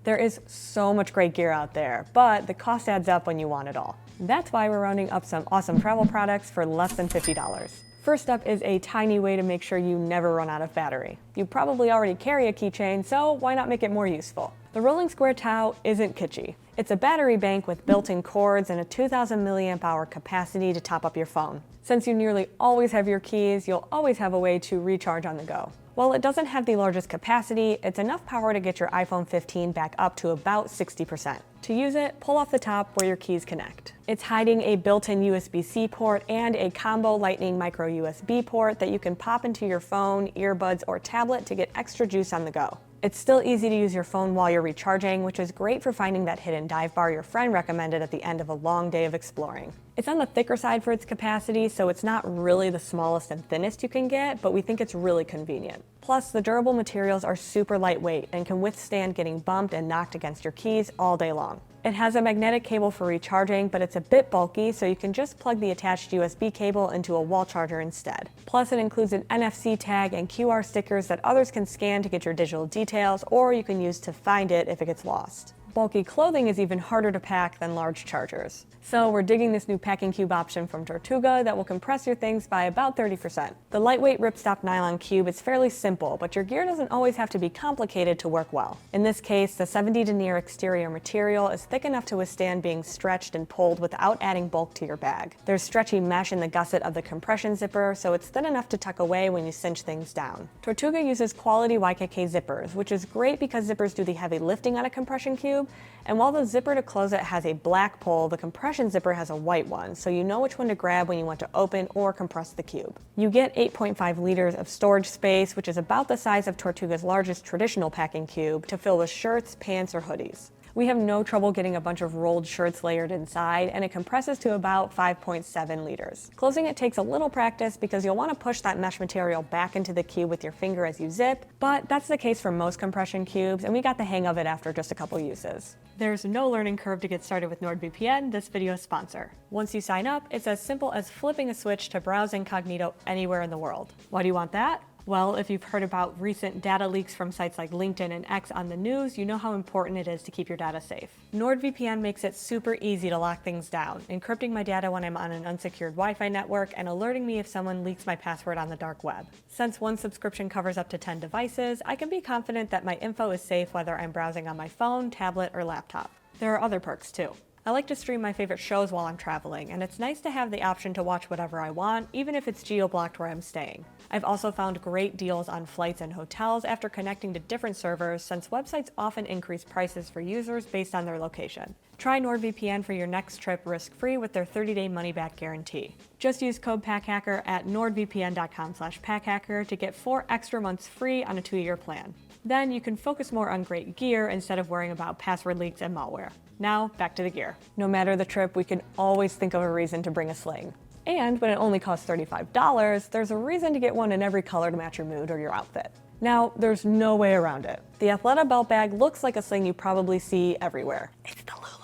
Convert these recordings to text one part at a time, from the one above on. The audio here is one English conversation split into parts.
There is so much great gear out there, but the cost adds up when you want it all. That's why we're rounding up some awesome travel products for less than $50. First up is a tiny way to make sure you never run out of battery. You probably already carry a keychain, so why not make it more useful? The Rolling Square Tau isn't kitschy. It's a battery bank with built-in cords and a 2000 milliamp hour capacity to top up your phone. Since you nearly always have your keys, you'll always have a way to recharge on the go. While it doesn't have the largest capacity, it's enough power to get your iPhone 15 back up to about 60%. To use it, pull off the top where your keys connect. It's hiding a built-in USB-C port and a combo Lightning micro USB port that you can pop into your phone, earbuds, or tablet to get extra juice on the go. It's still easy to use your phone while you're recharging, which is great for finding that hidden dive bar your friend recommended at the end of a long day of exploring. It's on the thicker side for its capacity, so it's not really the smallest and thinnest you can get, but we think it's really convenient. Plus, the durable materials are super lightweight and can withstand getting bumped and knocked against your keys all day long. It has a magnetic cable for recharging, but it's a bit bulky, so you can just plug the attached USB cable into a wall charger instead. Plus, it includes an NFC tag and QR stickers that others can scan to get your digital details, or you can use to find it if it gets lost. Bulky clothing is even harder to pack than large chargers. So we're digging this new packing cube option from Tortuga that will compress your things by about 30%. The lightweight ripstop nylon cube is fairly simple, but your gear doesn't always have to be complicated to work well. In this case, the 70 denier exterior material is thick enough to withstand being stretched and pulled without adding bulk to your bag. There's stretchy mesh in the gusset of the compression zipper, so it's thin enough to tuck away when you cinch things down. Tortuga uses quality YKK zippers, which is great because zippers do the heavy lifting on a compression cube, and while the zipper to close it has a black pull, the compression zipper has a white one, so you know which one to grab when you want to open or compress the cube. You get 8.5 liters of storage space, which is about the size of Tortuga's largest traditional packing cube, to fill with shirts, pants, or hoodies. We have no trouble getting a bunch of rolled shirts layered inside, and it compresses to about 5.7 liters. Closing it takes a little practice because you'll want to push that mesh material back into the cube with your finger as you zip, but that's the case for most compression cubes, and we got the hang of it after just a couple uses. There's no learning curve to get started with NordVPN, this video's sponsor. Once you sign up, it's as simple as flipping a switch to browse incognito anywhere in the world. Why do you want that? Well, if you've heard about recent data leaks from sites like LinkedIn and X on the news, you know how important it is to keep your data safe. NordVPN makes it super easy to lock things down, encrypting my data when I'm on an unsecured Wi-Fi network and alerting me if someone leaks my password on the dark web. Since one subscription covers up to 10 devices, I can be confident that my info is safe whether I'm browsing on my phone, tablet, or laptop. There are other perks too. I like to stream my favorite shows while I'm traveling, and it's nice to have the option to watch whatever I want, even if it's geo-blocked where I'm staying. I've also found great deals on flights and hotels after connecting to different servers, since websites often increase prices for users based on their location. Try NordVPN for your next trip risk-free with their 30-day money-back guarantee. Just use code PACKHACKER at nordvpn.com/packhacker to get 4 extra months free on a 2-year plan. Then you can focus more on great gear instead of worrying about password leaks and malware. Now, back to the gear. No matter the trip, we can always think of a reason to bring a sling. And when it only costs $35, there's a reason to get one in every color to match your mood or your outfit. Now, there's no way around it. The Athleta belt bag looks like a sling you probably see everywhere. It's the Lululemon.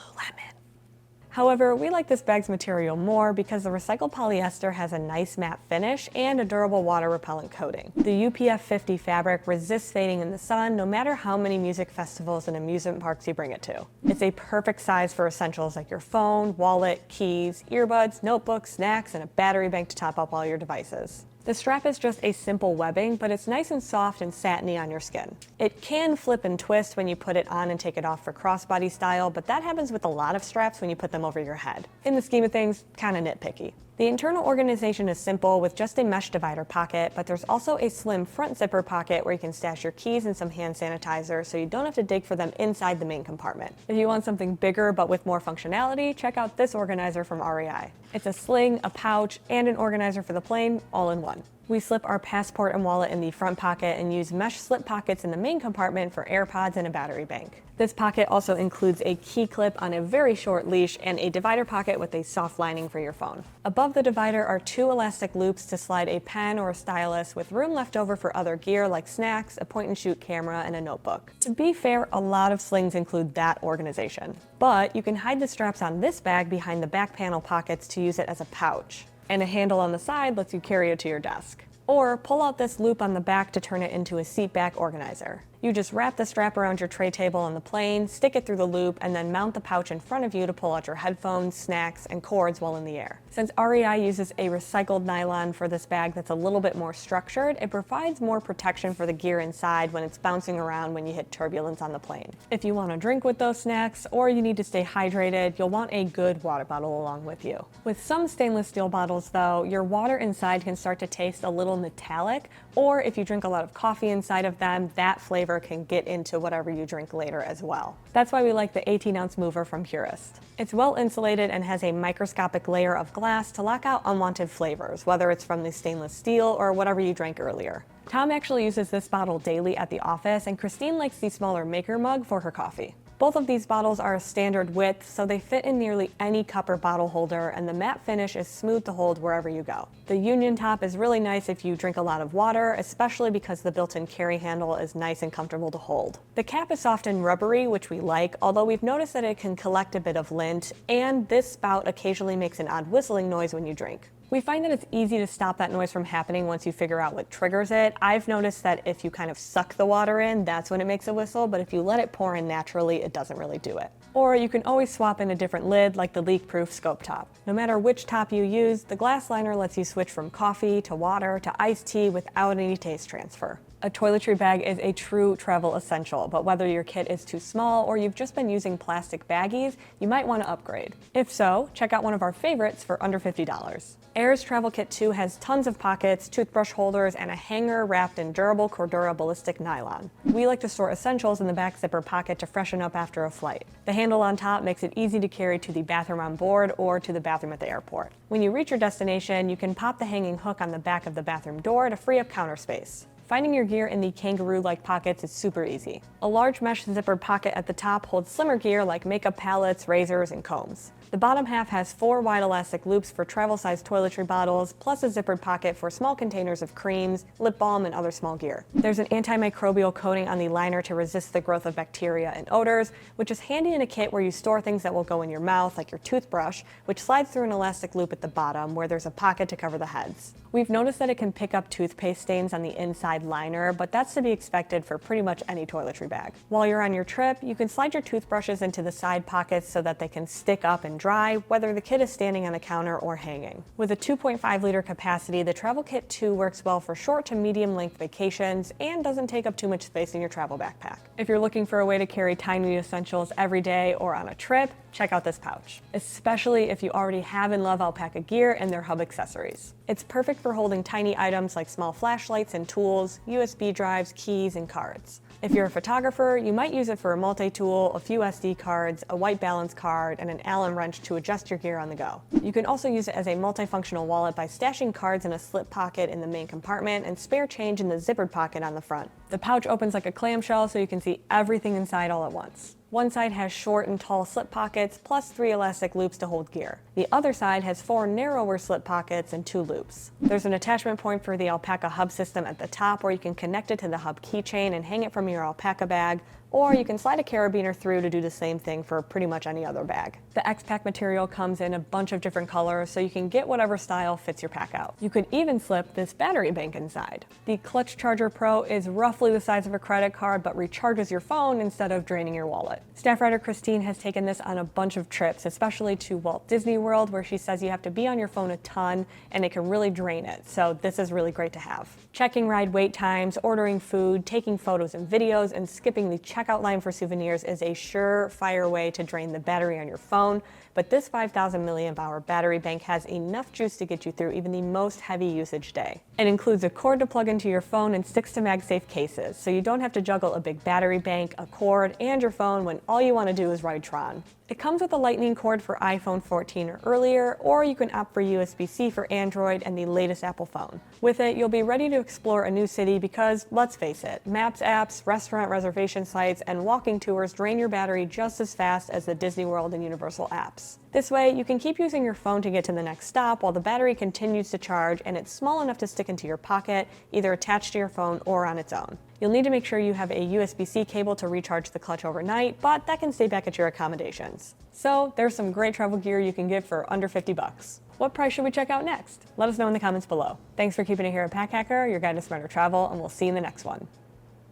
However, we like this bag's material more because the recycled polyester has a nice matte finish and a durable water-repellent coating. The UPF 50 fabric resists fading in the sun no matter how many music festivals and amusement parks you bring it to. It's a perfect size for essentials like your phone, wallet, keys, earbuds, notebooks, snacks, and a battery bank to top up all your devices. The strap is just a simple webbing, but it's nice and soft and satiny on your skin. It can flip and twist when you put it on and take it off for crossbody style, but that happens with a lot of straps when you put them over your head. In the scheme of things, kinda nitpicky. The internal organization is simple with just a mesh divider pocket, but there's also a slim front zipper pocket where you can stash your keys and some hand sanitizer so you don't have to dig for them inside the main compartment. If you want something bigger but with more functionality, check out this organizer from REI. It's a sling, a pouch, and an organizer for the plane, all in one. We slip our passport and wallet in the front pocket and use mesh slip pockets in the main compartment for AirPods and a battery bank. This pocket also includes a key clip on a very short leash and a divider pocket with a soft lining for your phone. Above the divider are 2 elastic loops to slide a pen or a stylus with room left over for other gear like snacks, a point-and-shoot camera, and a notebook. To be fair, a lot of slings include that organization. But you can hide the straps on this bag behind the back panel pockets to use it as a pouch. And a handle on the side lets you carry it to your desk. Or pull out this loop on the back to turn it into a seat back organizer. You just wrap the strap around your tray table on the plane, stick it through the loop, and then mount the pouch in front of you to pull out your headphones, snacks, and cords while in the air. Since REI uses a recycled nylon for this bag that's a little bit more structured, it provides more protection for the gear inside when it's bouncing around when you hit turbulence on the plane. If you want to drink with those snacks, or you need to stay hydrated, you'll want a good water bottle along with you. With some stainless steel bottles though, your water inside can start to taste a little metallic, or if you drink a lot of coffee inside of them, that flavor can get into whatever you drink later as well. That's why we like the 18-ounce mover from Purist. It's well insulated and has a microscopic layer of glass to lock out unwanted flavors, whether it's from the stainless steel or whatever you drank earlier. Tom actually uses this bottle daily at the office, and Christine likes the smaller maker mug for her coffee. Both of these bottles are a standard width, so they fit in nearly any cup or bottle holder, and the matte finish is smooth to hold wherever you go. The union top is really nice if you drink a lot of water, especially because the built-in carry handle is nice and comfortable to hold. The cap is soft and rubbery, which we like, although we've noticed that it can collect a bit of lint, and this spout occasionally makes an odd whistling noise when you drink. We find that it's easy to stop that noise from happening once you figure out what triggers it. I've noticed that if you kind of suck the water in, that's when it makes a whistle, but if you let it pour in naturally, it doesn't really do it. Or you can always swap in a different lid like the leak-proof scope top. No matter which top you use, the glass liner lets you switch from coffee to water to iced tea without any taste transfer. A toiletry bag is a true travel essential, but whether your kit is too small or you've just been using plastic baggies, you might want to upgrade. If so, check out one of our favorites for under $50. Aer Travel Kit 2 has tons of pockets, toothbrush holders, and a hanger wrapped in durable Cordura ballistic nylon. We like to store essentials in the back zipper pocket to freshen up after a flight. The handle on top makes it easy to carry to the bathroom on board or to the bathroom at the airport. When you reach your destination, you can pop the hanging hook on the back of the bathroom door to free up counter space. Finding your gear in the kangaroo-like pockets is super easy. A large mesh zippered pocket at the top holds slimmer gear like makeup palettes, razors, and combs. The bottom half has 4 wide elastic loops for travel-sized toiletry bottles, plus a zippered pocket for small containers of creams, lip balm, and other small gear. There's an antimicrobial coating on the liner to resist the growth of bacteria and odors, which is handy in a kit where you store things that will go in your mouth, like your toothbrush, which slides through an elastic loop at the bottom where there's a pocket to cover the heads. We've noticed that it can pick up toothpaste stains on the inside liner, but that's to be expected for pretty much any toiletry bag. While you're on your trip, you can slide your toothbrushes into the side pockets so that they can stick up and dry, whether the kit is standing on a counter or hanging. With a 2.5 liter capacity, the Travel Kit 2 works well for short to medium length vacations and doesn't take up too much space in your travel backpack. If you're looking for a way to carry tiny essentials every day or on a trip, check out this pouch, especially if you already have and love Alpaka gear and their hub accessories. It's perfect for holding tiny items like small flashlights and tools, USB drives, keys, and cards. If you're a photographer, you might use it for a multi-tool, a few SD cards, a white balance card, and an Allen wrench to adjust your gear on the go. You can also use it as a multifunctional wallet by stashing cards in a slip pocket in the main compartment and spare change in the zippered pocket on the front. The pouch opens like a clamshell so you can see everything inside all at once. One side has short and tall slip pockets, plus 3 elastic loops to hold gear. The other side has 4 narrower slip pockets and 2 loops. There's an attachment point for the ALPAKA hub system at the top where you can connect it to the hub keychain and hang it from your alpaca bag, or you can slide a carabiner through to do the same thing for pretty much any other bag. The X-Pack material comes in a bunch of different colors, so you can get whatever style fits your pack out. You could even slip this battery bank inside. The Clutch Charger Pro is roughly the size of a credit card, but recharges your phone instead of draining your wallet. Staff writer Christine has taken this on a bunch of trips, especially to Walt Disney World, where she says you have to be on your phone a ton and it can really drain it, so this is really great to have. Checking ride wait times, ordering food, taking photos and videos, and skipping the checkout line for souvenirs is a surefire way to drain the battery on your phone, but this 5,000 milliamp hour battery bank has enough juice to get you through even the most heavy usage day. It includes a cord to plug into your phone and sticks to MagSafe cases, so you don't have to juggle a big battery bank, a cord, and your phone when all you want to do is ride Tron. It comes with a lightning cord for iPhone 14 or earlier, or you can opt for USB-C for Android and the latest Apple phone. With it, you'll be ready to explore a new city because, let's face it, maps apps, restaurant reservation sites, and walking tours drain your battery just as fast as the Disney World and Universal apps. This way, you can keep using your phone to get to the next stop while the battery continues to charge, and it's small enough to stick into your pocket, either attached to your phone or on its own. You'll need to make sure you have a USB-C cable to recharge the clutch overnight, but that can stay back at your accommodations. So there's some great travel gear you can get for under 50 bucks. What price should we check out next? Let us know in the comments below. Thanks for keeping it here at Pack Hacker, your guide to smarter travel, and we'll see you in the next one.